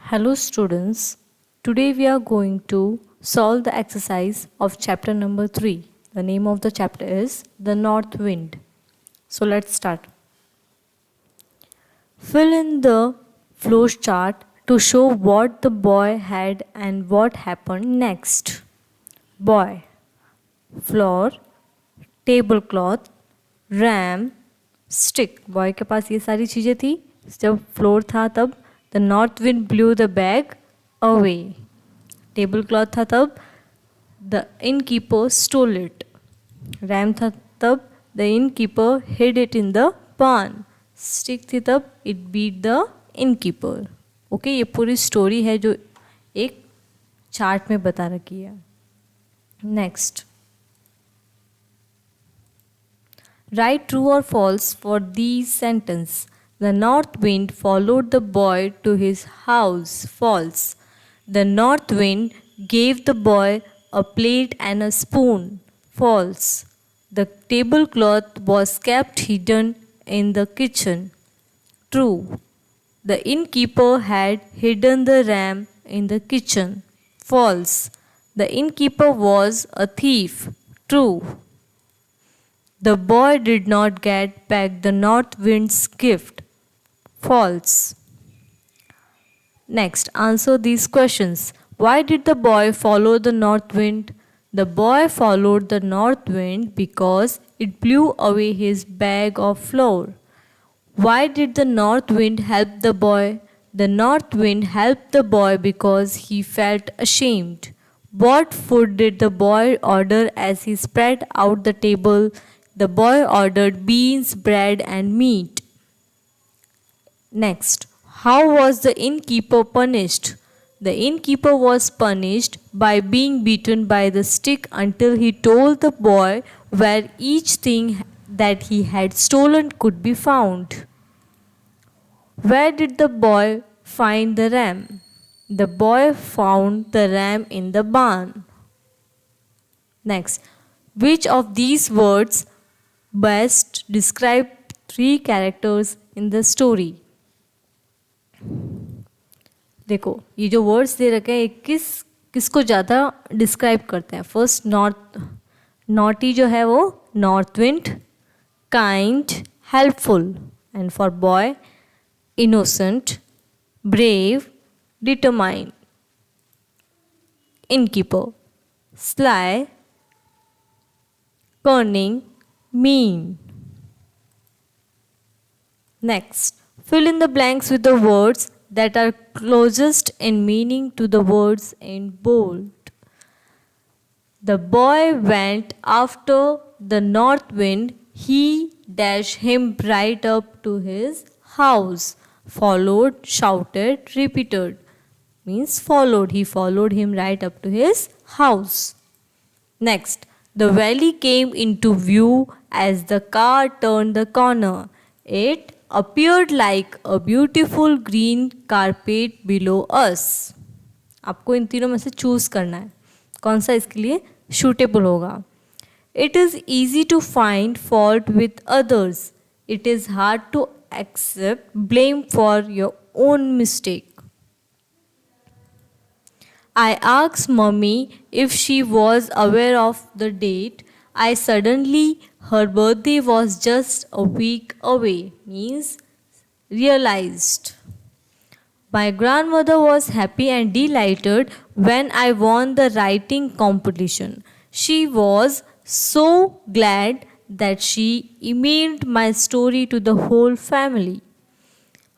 Hello students, today we are going to solve the exercise of chapter number 3. The name of the chapter is The North Wind. So let's start. Fill in the flow chart to show what the boy had and what happened next. Boy, floor, tablecloth, ram, stick. Boy के पास ये सारी चीज़ें थी. जब floor था तब the north wind blew the bag away. Table cloth था तब the innkeeper stole it. Ram था तब the innkeeper hid it in the pan. Stick थी तब it beat the innkeeper. Okay, ये पूरी स्टोरी है जो एक चार्ट में बता रखी है. Next, write true or false for these sentences. The north wind followed the boy to his house. False. The north wind gave the boy a plate and a spoon. False. The tablecloth was kept hidden in the kitchen. True. The innkeeper had hidden the ram in the kitchen. False. The innkeeper was a thief. True. The boy did not get back the north wind's gift. False. Next, answer these questions. Why did the boy follow the north wind? The boy followed the north wind because it blew away his bag of flour. Why did the north wind help the boy? The north wind helped the boy because he felt ashamed. What food did the boy order as he spread out the table? The boy ordered beans, bread, and meat. Next, how was the innkeeper punished? The innkeeper was punished by being beaten by the stick until he told the boy where each thing that he had stolen could be found. Where did the boy find the ram? The boy found the ram in the barn. Next, which of these words best describe three characters in the story? देखो, ये जो words दे रखे हैं किसको ज़्यादा describe करते हैं. First, naughty जो है वो north wind, kind, helpful, and for boy innocent, brave, determined. Innkeeper sly, cunning, mean. Next, fill in the blanks with the words that are closest in meaning to the words in bold. The boy went after the north wind. He dashed him right up to his house. Followed, shouted, repeated. Means followed. He followed him right up to his house. Next, the valley came into view as the car turned the corner. It appeared like a beautiful green carpet below us. आपको इन तीनों में से choose करना है कौन सा इसके लिए सूटेबल होगा. It is easy to find fault with others. It is hard to accept blame for your own mistake. I asked Mummy if she was aware of the date. I suddenly her birthday was just a week away. Means realized. My grandmother was happy and delighted when I won the writing competition. She was so glad that she emailed my story to the whole family.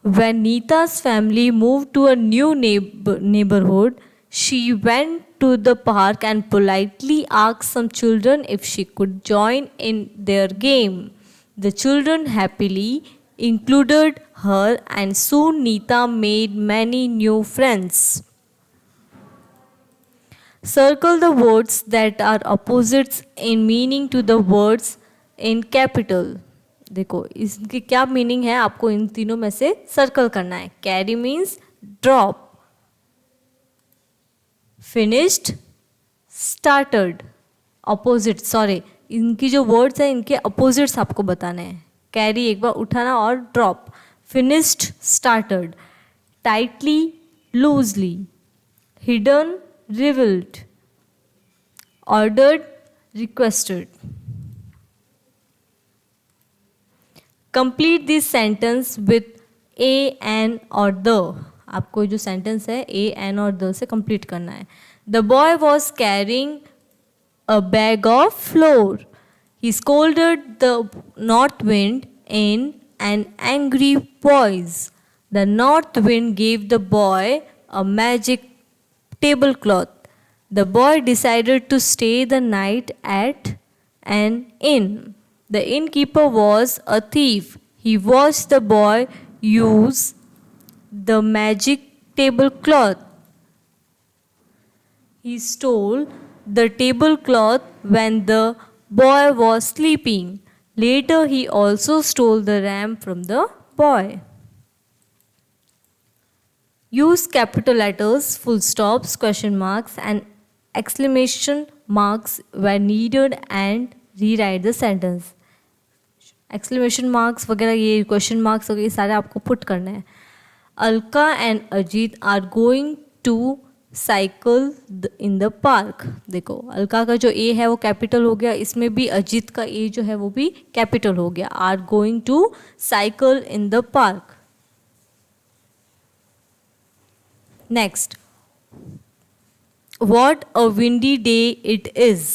When Neeta's family moved to a new neighborhood, she went to the park and politely asked some children if she could join in their game. The children happily included her, and soon Neeta made many new friends. Circle the words that are opposites in meaning to the words in capital. देखो इसकी क्या meaning है, आपको इन तीनों में से circle करना है. Carry means drop, finished, started. Opposite, sorry, इनकी जो वर्ड्स हैं इनके अपोजिट्स आपको बताने हैं. कैरी एक बार उठाना और drop. Finished, started. Tightly, loosely, hidden, revealed, ordered, requested. Complete this sentence with a, an or the. आपको जो सेंटेंस है a, an और the से कंप्लीट करना है. The boy was carrying a bag of flour. He scolded the north wind in an angry voice. The north wind gave the boy a magic tablecloth. The boy decided to stay the night at an inn. The innkeeper was a thief. He watched the boy use the magic tablecloth. He stole the tablecloth when the boy was sleeping. Later, he also stole the ram from the boy. Use capital letters, full stops, question marks, and exclamation marks where needed and rewrite the sentence. Exclamation marks वगैरह ये question marks वगैरह ये सारे आपको put करने हैं. Alka and Ajit are going to cycle in the park. देखो अलका का जो ए है वो कैपिटल हो गया, इसमें भी अजीत का ए जो है वो भी कैपिटल हो गया. Are going to cycle in the park. Next, what a windy day it is.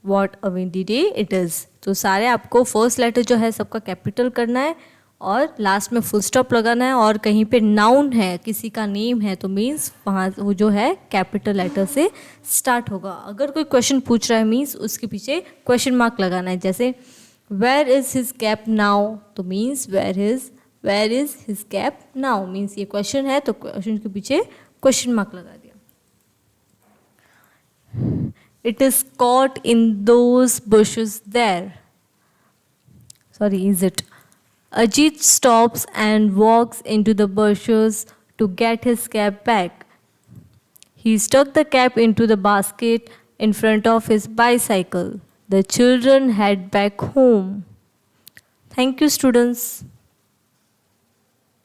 What a windy day it is. तो सारे आपको फर्स्ट लेटर जो है सबका कैपिटल करना है और लास्ट में फुल स्टॉप लगाना है. और कहीं पे नाउन है, किसी का नेम है, तो मीन्स वहाँ वो जो है कैपिटल लेटर से स्टार्ट होगा. अगर कोई क्वेश्चन पूछ रहा है मीन्स उसके पीछे क्वेश्चन मार्क लगाना है. जैसे where is his cap now, तो means where is his cap now means ये क्वेश्चन है तो क्वेश्चन के पीछे क्वेश्चन मार्क लगा दिया. It is caught in those bushes there. Sorry, is it. Ajit stops and walks into the bushes to get his cap back. He stuck the cap into the basket in front of his bicycle. The children head back home. Thank you, students.